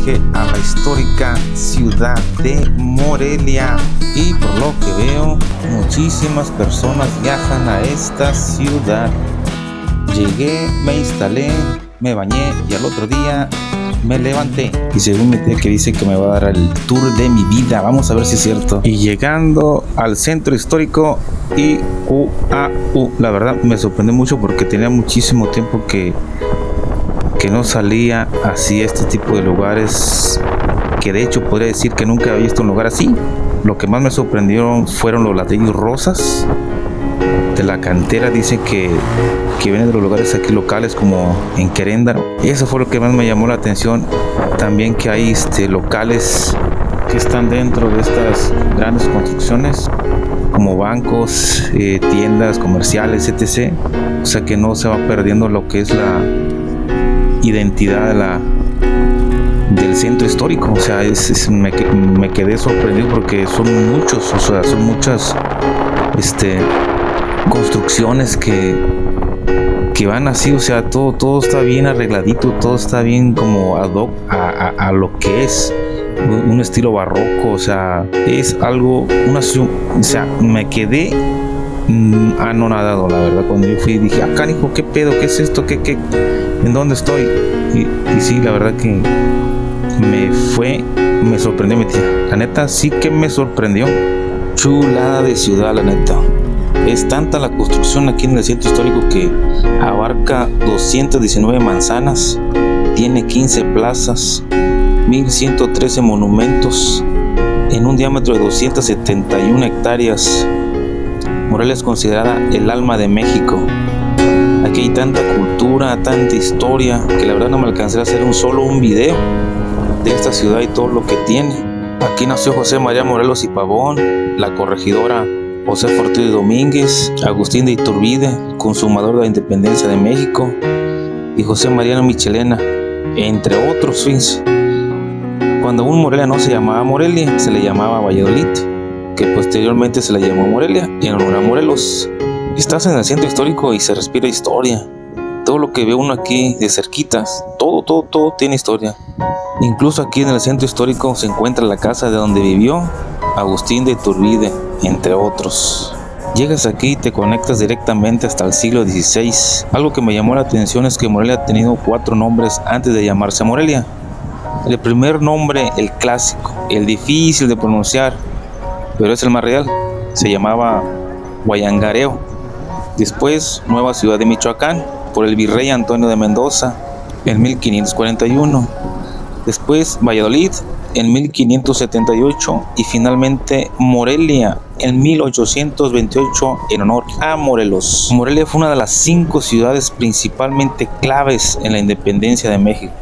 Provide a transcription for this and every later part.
viaje a la histórica ciudad de Morelia y por lo que veo muchísimas personas viajan a esta ciudad. Llegué, me instalé, me bañé y al otro día me levanté y según mi tía que dice que me va a dar el tour de mi vida, vamos a ver si es cierto. Y llegando al centro histórico IUAU, la verdad me sorprendió mucho porque tenía muchísimo tiempo que no salía así a este tipo de lugares, que de hecho podría decir que nunca había visto un lugar así. Lo que más me sorprendieron fueron los ladrillos rosas de la cantera, dicen que vienen de los lugares aquí locales como en Queréndaro. Y eso fue lo que más me llamó la atención. También que hay locales que están dentro de estas grandes construcciones como bancos, tiendas comerciales, etc. O sea que no se va perdiendo lo que es la identidad del centro histórico. O sea, me quedé sorprendido porque son muchos, o sea, son muchas construcciones que van así, o sea, todo está bien arregladito, todo está bien como ad hoc a lo que es un estilo barroco. O sea, es algo, o sea, me quedé anonadado, la verdad. Cuando yo fui dije, canijo, ¿qué pedo? ¿Qué es esto? ¿Qué? ¿En dónde estoy? Y sí, la verdad que me sorprendió mi tía. La neta, sí que me sorprendió. Chulada de ciudad, la neta. Es tanta la construcción aquí en el centro histórico que abarca 219 manzanas, tiene 15 plazas, 1113 monumentos, en un diámetro de 271 hectáreas. Morelia es considerada el alma de México. Aquí hay tanta cultura, tanta historia, que la verdad no me alcancé a hacer un video de esta ciudad y todo lo que tiene. Aquí nació José María Morelos y Pavón, la corregidora José Fortillo Domínguez, Agustín de Iturbide, consumador de la independencia de México, y José Mariano Michelena, entre otros fins. Cuando un Morelia no se llamaba Morelia, se le llamaba Valladolid, que posteriormente se le llamó Morelia en honor a Morelos. Estás en el centro histórico y se respira historia. Todo lo que ve uno aquí de cerquitas, todo tiene historia. Incluso aquí en el centro histórico se encuentra la casa de donde vivió Agustín de Iturbide, entre otros. Llegas aquí y te conectas directamente hasta el siglo XVI. Algo que me llamó la atención es que Morelia ha tenido 4 nombres antes de llamarse Morelia. El primer nombre, el clásico, el difícil de pronunciar, pero es el más real, se llamaba Guayangareo. Después, Nueva Ciudad de Michoacán, por el virrey Antonio de Mendoza, en 1541. Después, Valladolid, en 1578, y finalmente Morelia en 1828 en honor a Morelos. Morelia fue una de las 5 ciudades principalmente claves en la independencia de México.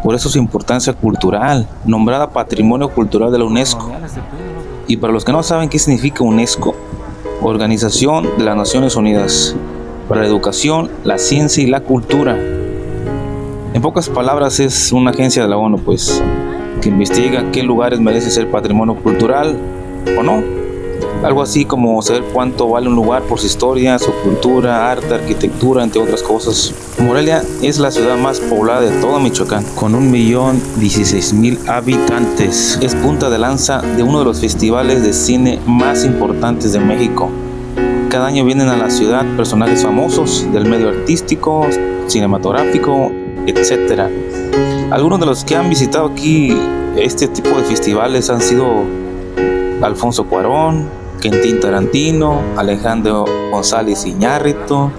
Por eso su importancia cultural, nombrada Patrimonio Cultural de la UNESCO. Y para los que no saben qué significa UNESCO, Organización de las Naciones Unidas para la Educación, la Ciencia y la Cultura. En pocas palabras, es una agencia de la ONU, pues, que investiga qué lugares merecen ser patrimonio cultural o no. Algo así como saber cuánto vale un lugar por su historia, su cultura, arte, arquitectura, entre otras cosas. Morelia es la ciudad más poblada de todo Michoacán, con 1.016.000 habitantes. Es punta de lanza de uno de los festivales de cine más importantes de México. Cada año vienen a la ciudad personajes famosos del medio artístico, cinematográfico, etc. Algunos de los que han visitado aquí este tipo de festivales han sido Alfonso Cuarón, Quentin Tarantino, Alejandro González Iñárritu,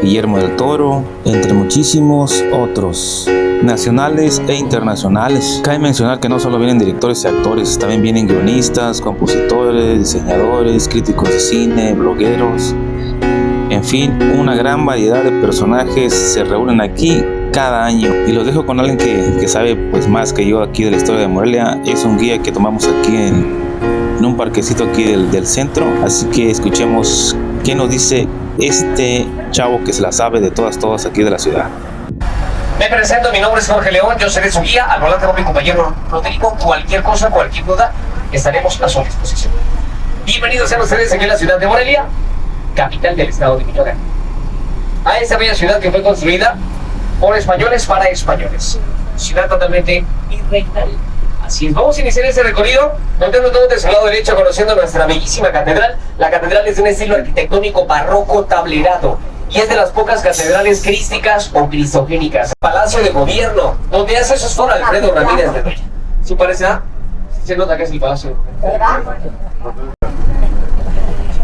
Guillermo del Toro, entre muchísimos otros, nacionales e internacionales. Cabe mencionar que no solo vienen directores y actores, también vienen guionistas, compositores, diseñadores, críticos de cine, blogueros, en fin, una gran variedad de personajes se reúnen aquí cada año. Y los dejo con alguien que sabe pues más que yo aquí de la historia de Morelia. Es un guía que tomamos aquí en un parquecito aquí del centro, así que escuchemos qué nos dice este chavo que se la sabe de todas aquí de la ciudad. Me presento, mi nombre es Jorge León, yo seré su guía, al volante con mi compañero Rodrigo. Cualquier cosa, cualquier duda, estaremos a su disposición. Bienvenidos sean ustedes aquí en la ciudad de Morelia, capital del estado de Michoacán. A esta bella ciudad que fue construida por españoles para españoles. ciudad totalmente irregular. Así es, vamos a iniciar ese recorrido, volteando todo de su lado derecho, conociendo nuestra bellísima catedral. La catedral es de un estilo arquitectónico barroco tablerado y es de las pocas catedrales crísticas o cristogénicas. Palacio de Gobierno, donde hace su Foro Alfredo Ramírez de Doya. ¿Sí parece? Se nota que es el Palacio de Gobierno.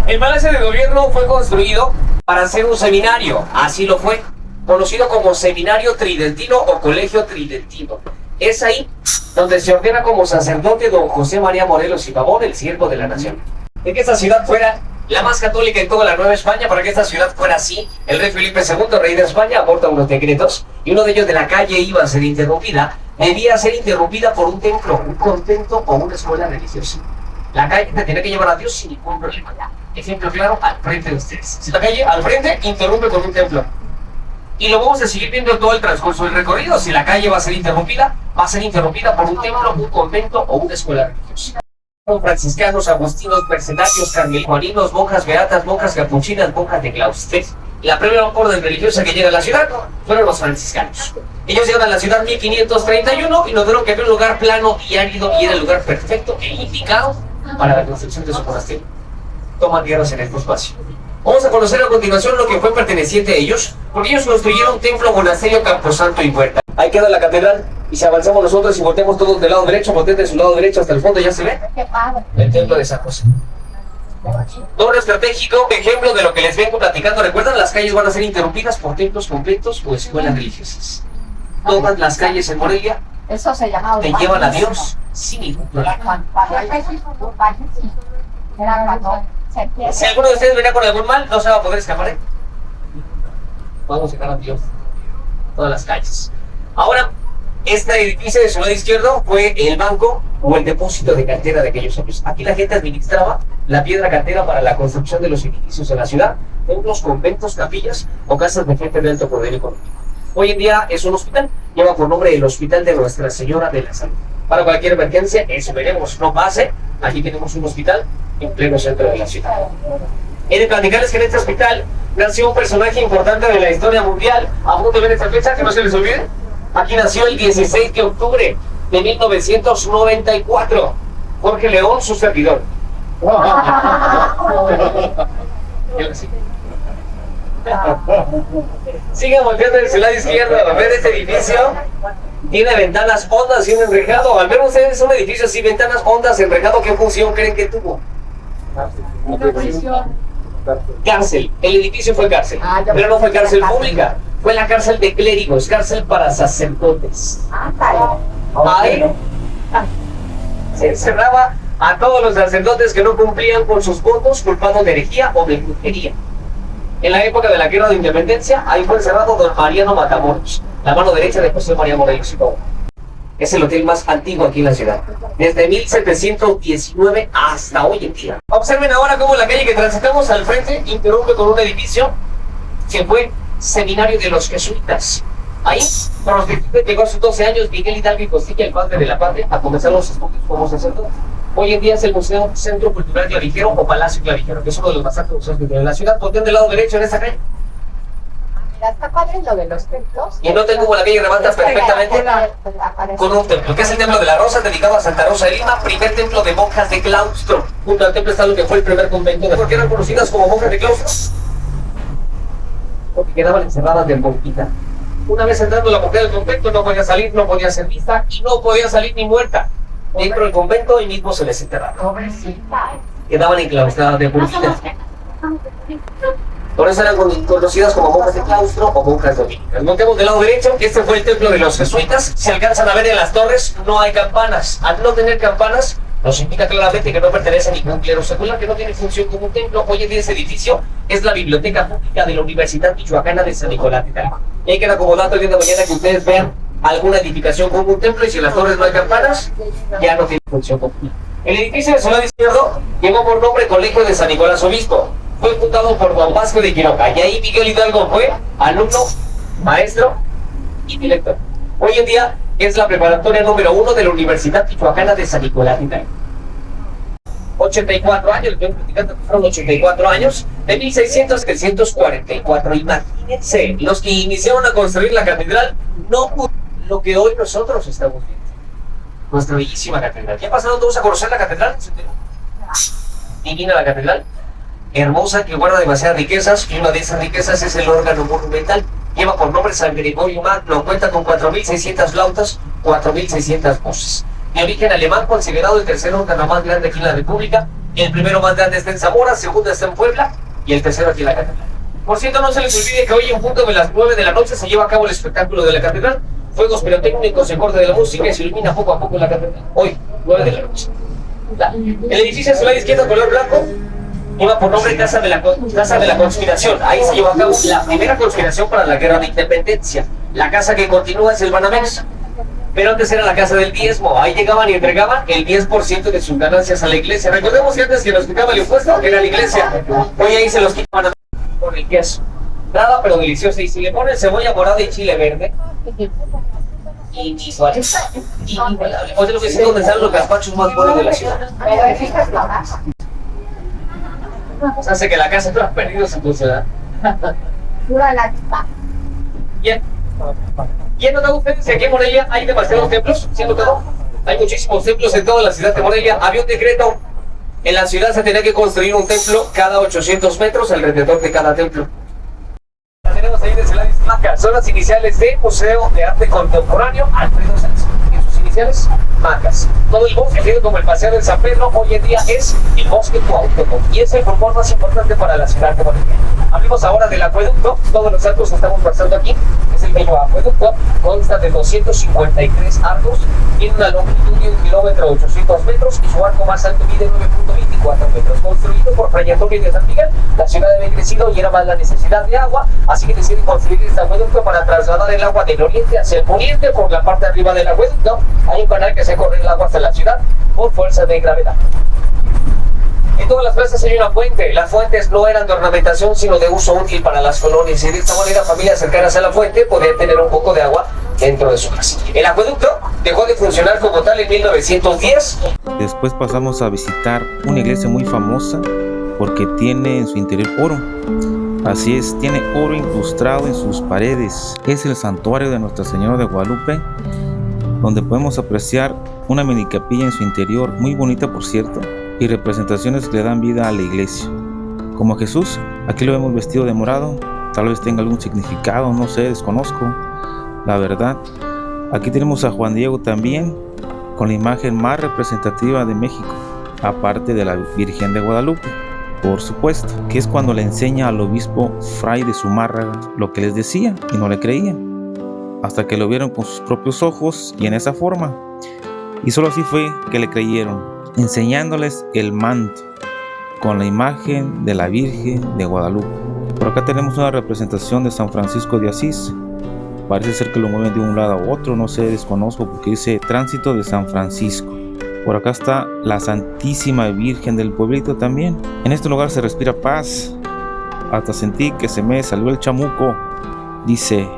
El Palacio de Gobierno fue construido para hacer un seminario, así lo fue, conocido como Seminario Tridentino o Colegio Tridentino. Es ahí donde se ordena como sacerdote don José María Morelos y Pavón, el siervo de la nación. De que esta ciudad fuera la más católica en toda la Nueva España, para que esta ciudad fuera así, el rey Felipe II, rey de España, aporta unos decretos, y uno de ellos de la calle iba a ser interrumpida, debía ser interrumpida por un templo, un convento o una escuela religiosa. La calle te tiene que llevar a Dios sin ningún problema. Ejemplo claro, al frente de ustedes. Si la calle al frente interrumpe con un templo. Y lo vamos a seguir viendo en todo el transcurso del recorrido. Si la calle va a ser interrumpida por un templo, un convento o una escuela religiosa. Franciscanos, agustinos, mercenarios, carmelinos, monjas beatas, monjas capuchinas, monjas de claustro. La primera orden religiosa que llega a la ciudad fueron los franciscanos. Ellos llegan a la ciudad 1531 y notaron que había un lugar plano y árido y era el lugar perfecto e indicado para la construcción de su monasterio. Toman tierras en este espacio. Vamos a conocer a continuación lo que fue perteneciente a ellos, porque ellos construyeron templo, monasterio, camposanto y huerta. Ahí queda la catedral, y si avanzamos nosotros y volteamos todos del lado derecho, volteen de su lado derecho hasta el fondo, ¿ya se ve? El templo de San José. Doble estratégico, ejemplo de lo que les vengo platicando. Recuerdan, las calles van a ser interrumpidas por templos completos o escuelas religiosas. Todas las calles en Morelia eso se llama te llevan a Dios sin ningún problema. Si alguno de ustedes venía con algún mal, no se va a poder escapar, ¿eh? Vamos a dejar a Dios todas las calles. Ahora, este edificio de su lado izquierdo fue el banco o el depósito de cantera de aquellos años. Aquí la gente administraba la piedra cantera para la construcción de los edificios de la ciudad, templos, conventos, capillas o casas de gente de alto poder económico. Hoy en día es un hospital, lleva por nombre el Hospital de Nuestra Señora de la Salud. Para cualquier emergencia, eso veremos, no pase, aquí tenemos un hospital en pleno centro de la ciudad. He de platicarles que en este hospital nació un personaje importante de la historia mundial. A punto de ver esta fecha, que no se les olvide. Aquí nació el 16 de octubre de 1994. Jorge León, su servidor. Sigan volteando en su lado izquierdo. Ver este edificio. Tiene ventanas hondas y un enrejado. Al ver ustedes un edificio así, ventanas hondas, enrejado, ¿qué función creen que tuvo? Cárcel. El edificio fue cárcel, pero no fue cárcel pública. Fue la cárcel de clérigos, cárcel para sacerdotes. Ahí se encerraba a todos los sacerdotes que no cumplían con sus votos, culpados de herejía o de brujería. En la época de la Guerra de Independencia, ahí fue encerrado don Mariano Matamoros, la mano derecha de José María Morelos y Pavón. Es el hotel más antiguo aquí en la ciudad, desde 1719 hasta hoy en día. Observen ahora cómo la calle que transitamos al frente interrumpe con un edificio que fue Seminario de los Jesuitas. Ahí, con los que llegó a sus 12 años, Miguel Hidalgo y Costilla, el padre de la patria, a comenzar los estudios como sacerdote. Hoy en día es el Museo Centro Cultural Clavijero o Palacio Clavijero, que es uno de los más altos museos que tiene la ciudad. Volteen del lado derecho en esta calle. Mira, está padre lo de los templos. Y noten cómo la calle remata perfectamente con un templo, que es el Templo de la Rosa, dedicado a Santa Rosa de Lima, primer templo de monjas de claustro. Junto al templo está lo que fue el primer convento, porque eran conocidas como monjas de claustro, porque quedaban encerradas de boquita. Una vez entrando la mujer del convento, no podía salir, no podía ser vista y no podía salir ni muerta. Dentro del convento y mismo se les enterraba. Quedaban enclaustradas de boquita. Por eso eran conocidas como monjas de claustro o monjas dominicas. Montemos del lado derecho, este fue el templo de los jesuitas. Se alcanzan a ver en las torres, no hay campanas. Al no tener campanas, nos indica claramente que no pertenece a ningún clero secular, que no tiene función como un templo. Hoy en día ese edificio es la biblioteca pública de la Universidad Michoacana de San Nicolás de Hidalgo. Y ahí queda como dato el día de mañana que ustedes vean alguna edificación como un templo y si en las torres no hay campanas, ya no tiene función como un templo. El edificio de su lado izquierdo llevó por nombre Colegio de San Nicolás Obispo. Fue fundado por Don Vasco de Quiroga y ahí Miguel Hidalgo fue alumno, maestro y director. Hoy en día es la preparatoria número 1 de la Universidad Michoacana de San Nicolás de Hidalgo. 84 años, el que fueron 84 años, de 1600 a 344. Imagínense, los que iniciaron a construir la catedral no pudieron lo que hoy nosotros estamos viendo. Nuestra bellísima catedral. ¿Ya pasaron todos a conocer la catedral? Divina la catedral, hermosa, que guarda demasiadas riquezas, y una de esas riquezas es el órgano monumental. Lleva por nombre San Gregorio Magno, cuenta con 4.600 flautas, 4.600 voces. De origen alemán, considerado el tercer órgano más grande aquí en la República. El primero más grande está en Zamora, el segundo está en Puebla, y el tercero aquí en la catedral. Por cierto, no se les olvide que hoy en punto de las 9 de la noche se lleva a cabo el espectáculo de la catedral. Fuegos pirotécnicos en corte de la música y se ilumina poco a poco la catedral. Hoy, 9 de la noche. El edificio a su lado izquierdo, color blanco, lleva por nombre Casa de la Conspiración. Ahí se llevó a cabo la primera conspiración para la Guerra de Independencia. La casa que continúa es el Banamex, pero antes era la casa del diezmo. Ahí llegaban y entregaban el 10% de sus ganancias a la iglesia. Recordemos que antes que nos quitaba el impuesto era la iglesia. Hoy ahí se los quitaban con el queso. Nada, pero delicioso. Y si le ponen cebolla morada y chile verde, inigualable. Oye, lo que sí, donde están los gazpachos más buenos de la ciudad. Pero esas horas. Hace que la casa tú has perdido su función. Dura la tipa. Bien. ¿Y han notado ustedes que aquí en Morelia hay demasiados templos? ¿Sí han notado? Hay muchísimos templos en toda la ciudad de Morelia. Había un decreto. En la ciudad se tenía que construir un templo cada 800 metros alrededor de cada templo. Tenemos ahí de Celadis Macas. Son las iniciales de Museo de Arte Contemporáneo Alfredo Sanz. En sus iniciales, Macas. Todo el bosque, que como el Paseo del San Pedro, hoy en día es el Bosque Cuauhtémoc. Y es el pulmón más importante para la ciudad de Morelia. Hablemos ahora del acueducto. Todos los arcos que estamos pasando aquí es el bello acueducto. Consta de 253 arcos. Tiene una longitud de 1 kilómetro 800 metros y su arco más alto mide 9.24 metros. Construido por Fray Antonio de San Miguel, la ciudad había crecido y era más la necesidad de agua, así que deciden construir este acueducto para trasladar el agua del oriente hacia el poniente por la parte de arriba del acueducto. Hay un canal que hace correr el agua hasta la ciudad por fuerza de gravedad. En todas las plazas hay una fuente. Las fuentes no eran de ornamentación, sino de uso útil para las colonias, y de esta manera familias cercanas a la fuente podían tener un poco de agua dentro de su casa. El acueducto dejó de funcionar como tal en 1910. Después pasamos a visitar una iglesia muy famosa porque tiene en su interior oro. Así es, tiene oro incrustado en sus paredes. Es el santuario de Nuestra Señora de Guadalupe, donde podemos apreciar una mini capilla en su interior, muy bonita por cierto, y representaciones que le dan vida a la iglesia. Como a Jesús, aquí lo vemos vestido de morado, tal vez tenga algún significado, no sé, desconozco, la verdad. Aquí tenemos a Juan Diego también, con la imagen más representativa de México, aparte de la Virgen de Guadalupe, por supuesto, que es cuando le enseña al obispo Fray de Zumárraga lo que les decía y no le creían, hasta que lo vieron con sus propios ojos y en esa forma, y solo así fue que le creyeron, enseñándoles el manto con la imagen de la Virgen de Guadalupe. Por acá tenemos una representación de San Francisco de Asís. Parece ser que lo mueven de un lado a otro, no sé, desconozco, porque dice Tránsito de San Francisco. Por acá está la Santísima Virgen del Pueblito también. En este lugar se respira paz. Hasta sentí que se me salió el chamuco. Dice: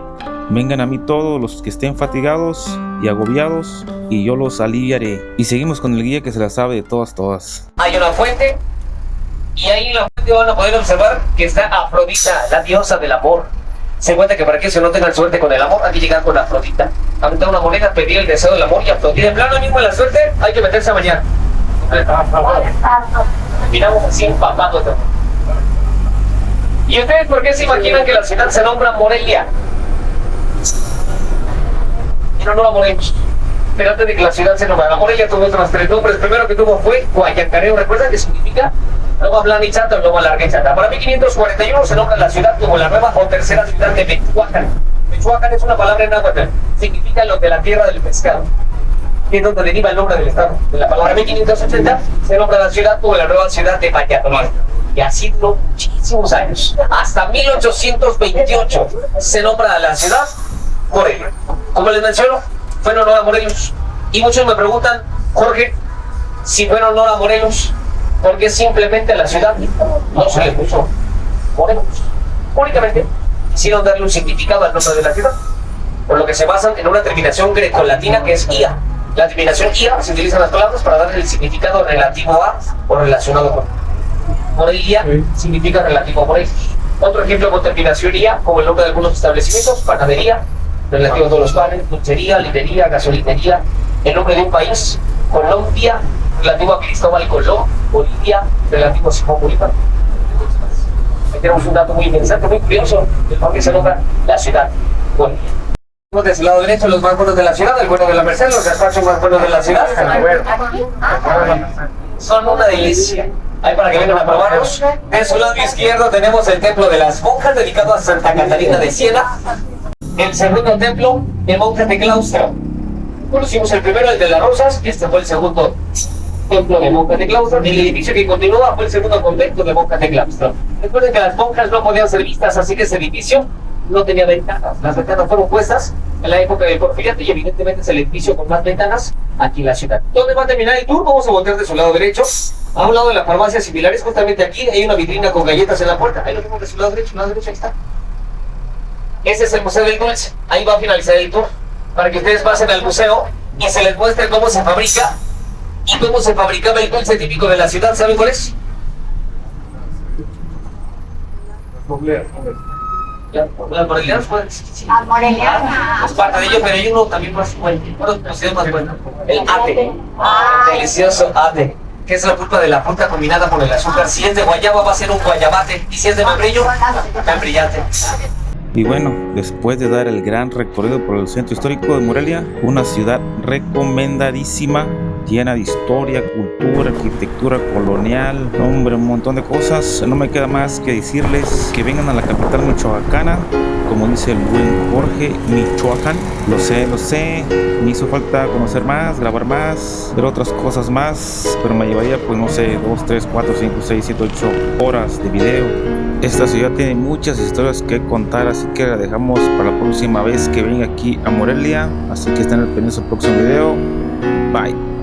vengan a mí todos los que estén fatigados y agobiados, y yo los aliviaré. Y seguimos con el guía que se la sabe de todas. Hay una fuente, y ahí en la fuente van a poder observar que está Afrodita, la diosa del amor. Se cuenta que para que se no tengan suerte con el amor, hay que llegar con Afrodita, aventar una moneda, pedir el deseo del amor y Afrodita. En plano mismo de la suerte, hay que meterse a bañar. Miramos así empapando todo. ¿Y ustedes por qué se imaginan que la ciudad se nombra Morelia? En honor a Morelos. Pero antes de que la ciudad se nombrara Morelia, tuvo otros 3 nombres. El primero que tuvo fue Guayancareo. ¿Recuerdan qué significa? Loma Blanda y Chata, Loma Larga y Chata. Para 1541 se nombra la ciudad como la nueva o tercera ciudad de Mechuacan. Mechuacan es una palabra en náhuatl. Significa lo de la tierra del pescado. Y es donde deriva el nombre del estado. De la palabra 1580 se nombra la ciudad como la nueva ciudad de Valladolid. Y así duró muchísimos años. Hasta 1828 se nombra a la ciudad Morelia. Como les menciono, fue en honor a Morelos. Y muchos me preguntan, Jorge, si fue en honor a Morelos, ¿por qué simplemente a la ciudad no se le puso Morelos? Únicamente quisieron darle un significado al nombre de la ciudad, por lo que se basan en una terminación grecolatina que es ia. La terminación ia se utilizan las palabras para darle el significado relativo a o relacionado con. Morelia significa relativo a Morelos. Otro ejemplo con terminación ia, como el nombre de algunos establecimientos: panadería, relativo a todos los panes, dulcería, librería, gasolinería, el nombre de un país, Colombia, relativo a Cristóbal Colón, Bolivia, relativo a Simón Bolívar. Aquí tenemos un dato muy interesante, muy curioso, el parque se nombra la ciudad Bolivia. De su lado derecho, los más buenos de la ciudad, el bueno de la Merced, los despachos más buenos de la ciudad. Son una delicia. Ahí para que vengan a probarlos. De su lado izquierdo tenemos el templo de las monjas dedicado a Santa Catarina de Siena. El segundo templo de monjas de claustro. Conocimos el primero, el de las Rosas. Este fue el segundo templo de monjas de claustro. El edificio que continúa fue el segundo convento de monjas de claustro. Recuerden que las monjas no podían ser vistas, así que ese edificio no tenía ventanas. Las ventanas fueron puestas en la época del Porfiriato y evidentemente es el edificio con más ventanas aquí en la ciudad. ¿Dónde va a terminar el tour? Vamos a voltear de su lado derecho. A un lado de la farmacia similares, justamente aquí hay una vitrina con galletas en la puerta. Ahí lo tenemos de su lado derecho, ahí está. Ese es el Museo del Dulce. Ahí va a finalizar el tour para que ustedes pasen al museo y se les muestre cómo se fabrica y cómo se fabricaba el dulce típico de la ciudad. ¿Saben cuál es? Las morelianas, pues. Las morelianas. Es parte de ello, pero hay uno también más bueno. Más bueno. El ate. Delicioso ate. Que es la pulpa de la fruta combinada con el azúcar. Si es de guayaba va a ser un guayabate. Y si es de membrillo, membrillate. Y bueno, después de dar el gran recorrido por el centro histórico de Morelia, una ciudad recomendadísima, llena de historia, cultura, arquitectura colonial, nombre, un montón de cosas. No me queda más que decirles que vengan a la capital michoacana, como dice el buen Jorge, Michoacán. Lo sé, me hizo falta conocer más, grabar más, ver otras cosas más, pero me llevaría pues no sé, 2, 3, 4, 5, 6, 7, 8 horas de video. Esta ciudad tiene muchas historias que contar, así que la dejamos para la próxima vez que venga aquí a Morelia, así que estén al pendiente del próximo video. Bye.